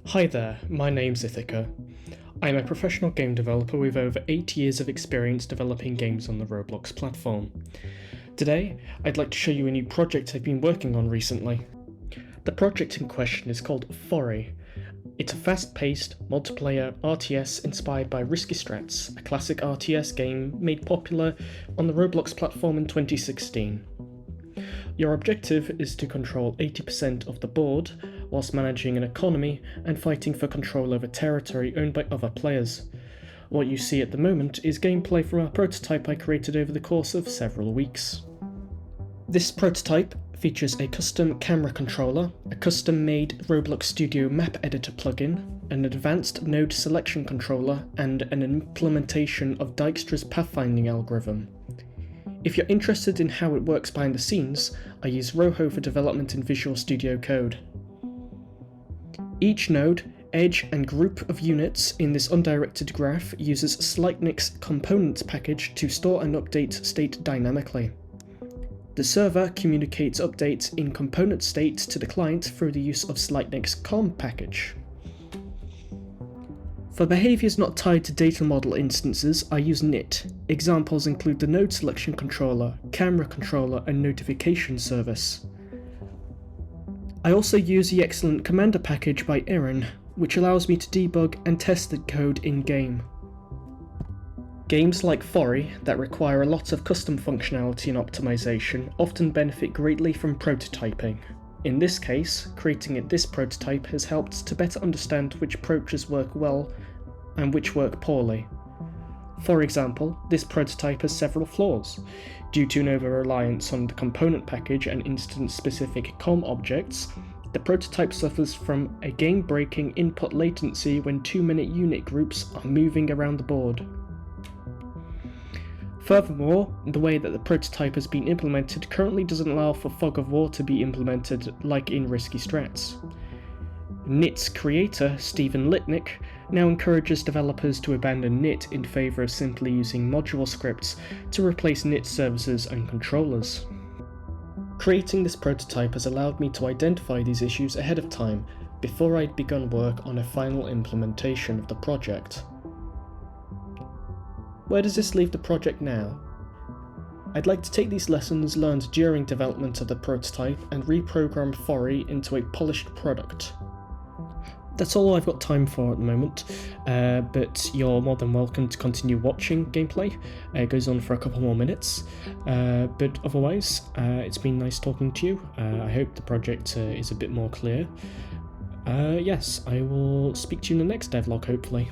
Hi there, my name's Ithaca. I'm a professional game developer with over 8 years of experience developing games on the Roblox platform. Today, I'd like to show you a new project I've been working on recently. The project in question is called Foray. It's a fast-paced, multiplayer RTS inspired by Risky Strats, a classic RTS game made popular on the Roblox platform in 2016. Your objective is to control 80% of the board, whilst managing an economy and fighting for control over territory owned by other players. What you see at the moment is gameplay from a prototype I created over the course of several weeks. This prototype features a custom camera controller, a custom-made Roblox Studio map editor plugin, an advanced node selection controller, and an implementation of Dijkstra's pathfinding algorithm. If you're interested in how it works behind the scenes, I use Rojo for development in Visual Studio Code. Each node, edge, and group of units in this undirected graph uses Slightnick's components package to store and update state dynamically. The server communicates updates in component state to the client through the use of Slightnick's com package. For behaviours not tied to data model instances, I use init. Examples include the node selection controller, camera controller, and notification service. I also use the excellent commander package by Aaron, which allows me to debug and test the code in-game. Games like Foray, that require a lot of custom functionality and optimization, often benefit greatly from prototyping. In this case, creating this prototype has helped to better understand which approaches work well and which work poorly. For example, this prototype has several flaws. Due to an over-reliance on the component package and instance-specific COM objects, the prototype suffers from a game-breaking input latency when 2-minute unit groups are moving around the board. Furthermore, the way that the prototype has been implemented currently doesn't allow for fog of war to be implemented like in Risky Strats. NIT's creator, Stephen Litnick, now encourages developers to abandon NIT in favour of simply using module scripts to replace NIT services and controllers. Creating this prototype has allowed me to identify these issues ahead of time, before I'd begun work on a final implementation of the project. Where does this leave the project now? I'd like to take these lessons learned during development of the prototype and reprogram Foray into a polished product. That's all I've got time for at the moment, but you're more than welcome to continue watching gameplay. It goes on for a couple more minutes, but otherwise, it's been nice talking to you. I hope the project is a bit more clear. Yes, I will speak to you in the next devlog, hopefully.